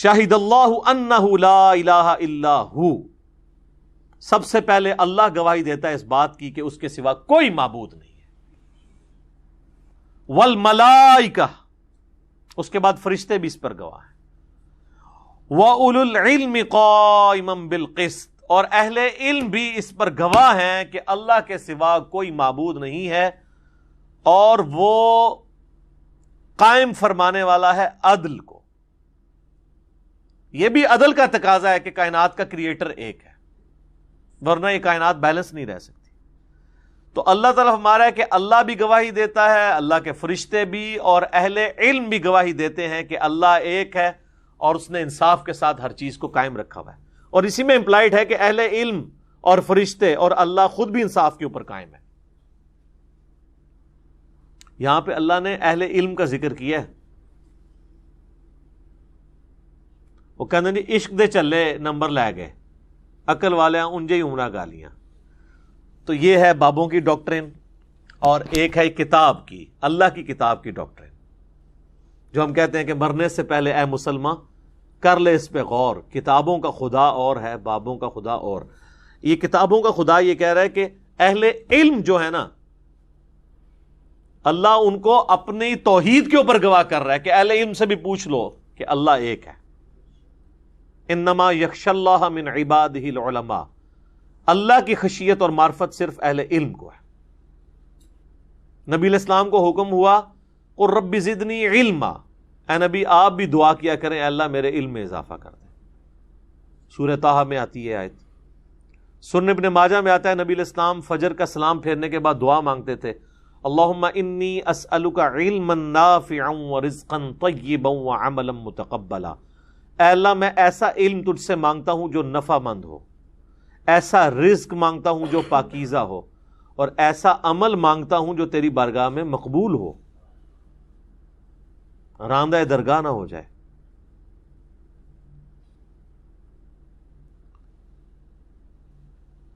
شاہد اللہ انہ لا الہ الا ہو، سب سے پہلے اللہ گواہی دیتا ہے اس بات کی کہ اس کے سوا کوئی معبود نہیں ہے. والملائکہ، اس کے بعد فرشتے بھی اس پر گواہ ہیں. وَأُولُو الْعِلْمِ قَائِمًا بِالْقِسْطِ، اور اہل علم بھی اس پر گواہ ہیں کہ اللہ کے سوا کوئی معبود نہیں ہے اور وہ قائم فرمانے والا ہے عدل کو. یہ بھی عدل کا تقاضا ہے کہ کائنات کا کریٹر ایک ہے، ورنہ یہ کائنات بیلنس نہیں رہ سکتی. تو اللہ تعالیٰ ہمارا ہے کہ اللہ بھی گواہی دیتا ہے، اللہ کے فرشتے بھی، اور اہل علم بھی گواہی دیتے ہیں کہ اللہ ایک ہے اور اس نے انصاف کے ساتھ ہر چیز کو قائم رکھا ہوا ہے. اور اسی میں امپلائڈ ہے کہ اہل علم اور فرشتے اور اللہ خود بھی انصاف کے اوپر قائم ہے. یہاں پہ اللہ نے اہل علم کا ذکر کیا ہے. وہ کہتے ہیں عشق دے چلے نمبر لے گئے، عقل والے انجے ہی عمرہ گالیاں. تو یہ ہے بابوں کی ڈاکٹرن، اور ایک ہے کتاب کی، اللہ کی کتاب کی ڈاکٹرن، جو ہم کہتے ہیں کہ مرنے سے پہلے اے مسلمان کر لے اس پہ غور. کتابوں کا خدا اور ہے، بابوں کا خدا اور. یہ کتابوں کا خدا یہ کہہ رہا ہے کہ اہل علم جو ہے نا، اللہ ان کو اپنی توحید کے اوپر گواہ کر رہا ہے کہ اہل علم سے بھی پوچھ لو کہ اللہ ایک ہے. انما یخشی اللہ من عبادہ العلماء، اللہ کی خشیت اور معرفت صرف اہل علم کو ہے. نبی علیہ السلام کو حکم ہوا قل رب زدنی علما، اے نبی آپ بھی دعا کیا کریں اے اللہ میرے علم میں اضافہ کر دیں. سورہ طٰہٰ میں آتی ہے آیت. سنن ابن ماجہ میں آتا ہے نبی علیہ السلام فجر کا سلام پھیرنے کے بعد دعا مانگتے تھے، اللہم انی اسألک علما نافعا ورزقا طیبا وعملا متقبلا. اے اللہ میں ایسا علم تجھ سے مانگتا ہوں جو نفع مند ہو، ایسا رزق مانگتا ہوں جو پاکیزہ ہو، اور ایسا عمل مانگتا ہوں جو تیری بارگاہ میں مقبول ہو، راندہ درگاہ نہ ہو جائے.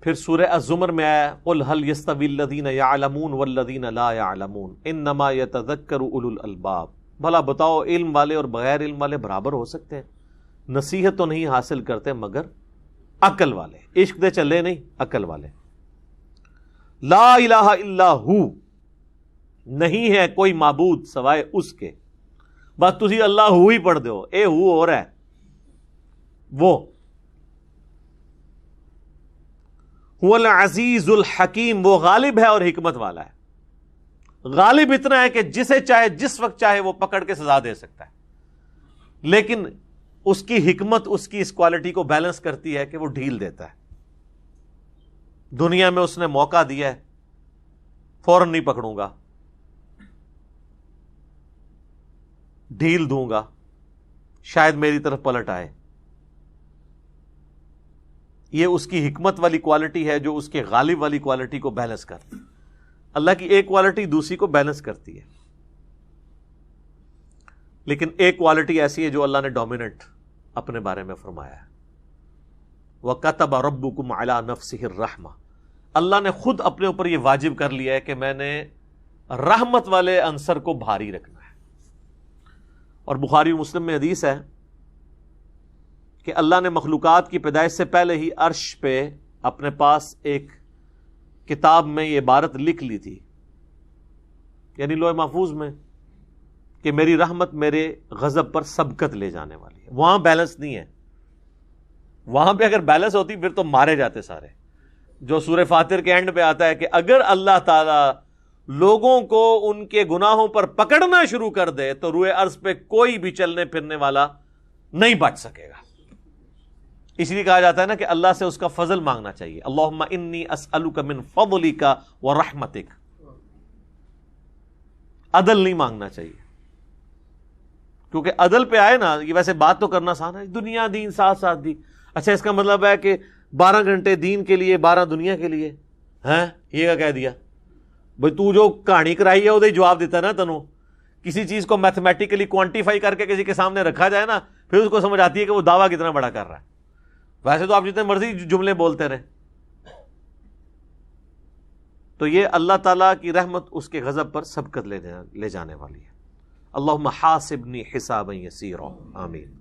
پھر سورہ الزمر میں آیا قل هل يستوي الذين يعلمون والذين لا يعلمون انما يتذكر اولو الالباب. بھلا بتاؤ علم والے اور بغیر علم والے برابر ہو سکتے ہیں؟ نصیحت تو نہیں حاصل کرتے مگر عقل والے. عشق دے چلے نہیں، عقل والے. لا الہ الا ہو، نہیں ہے کوئی معبود سوائے اس کے. بس تسی اللہ ہو ہی پڑھ دو، اے ہو ہو رہا ہے. وہ هو العزیز الحکیم، وہ غالب ہے اور حکمت والا ہے. غالب اتنا ہے کہ جسے چاہے جس وقت چاہے وہ پکڑ کے سزا دے سکتا ہے، لیکن اس کی حکمت اس کی اس کوالٹی کو بیلنس کرتی ہے کہ وہ ڈھیل دیتا ہے. دنیا میں اس نے موقع دیا ہے، فوراً نہیں پکڑوں گا، ڈھیل دوں گا، شاید میری طرف پلٹ آئے. یہ اس کی حکمت والی کوالٹی ہے جو اس کے غالب والی کوالٹی کو بیلنس کرتی ہے. اللہ کی ایک کوالٹی دوسری کو بیلنس کرتی ہے، لیکن ایک کوالٹی ایسی ہے جو اللہ نے ڈومیننٹ اپنے بارے میں فرمایا ہے. وَكَتَبَ رَبُّكُمْ عَلَى نَفْسِهِ الرَّحْمَةِ، اللہ نے خود اپنے اوپر یہ واجب کر لیا ہے کہ میں نے رحمت والے عنصر کو بھاری رکھنا ہے. اور بخاری و مسلم میں حدیث ہے کہ اللہ نے مخلوقات کی پیدائش سے پہلے ہی عرش پہ اپنے پاس ایک کتاب میں یہ عبارت لکھ لی تھی، یعنی لوح محفوظ میں، کہ میری رحمت میرے غضب پر سبقت لے جانے والی ہے. وہاں بیلنس نہیں ہے. وہاں پہ اگر بیلنس ہوتی پھر تو مارے جاتے سارے. جو سورہ فاتر کے اینڈ پہ آتا ہے کہ اگر اللہ تعالیٰ لوگوں کو ان کے گناہوں پر پکڑنا شروع کر دے تو روئے ارض پہ کوئی بھی چلنے پھرنے والا نہیں بچ سکے گا. اس لیے کہا جاتا ہے نا کہ اللہ سے اس کا فضل مانگنا چاہیے. اللہم انی اسألک من فضلک ورحمتک. عدل نہیں مانگنا چاہیے، کیونکہ عدل پہ آئے نا، یہ ویسے بات تو کرنا آسان ہے، دنیا دین ساتھ ساتھ دی. اچھا اس کا مطلب ہے کہ 12 گھنٹے دین کے لیے 12 دنیا کے لیے ہیں؟ یہ کیا کہہ دیا بھائی؟ تو جو کہانی کرائی ہے وہ جواب دیتا نا. تنوں کسی چیز کو میتھمیٹیکلی کوانٹیفائی کر کے کسی کے سامنے رکھا جائے نا، پھر اس کو سمجھ آتی ہے کہ وہ دعویٰ کتنا بڑا کر رہا ہے. ویسے تو آپ جتنے مرضی جملے بولتے رہے. تو یہ اللہ تعالیٰ کی رحمت اس کے غضب پر سبقت لے جانے والی ہے. اللہم حاسبنی حسابا یسیرا. آمین.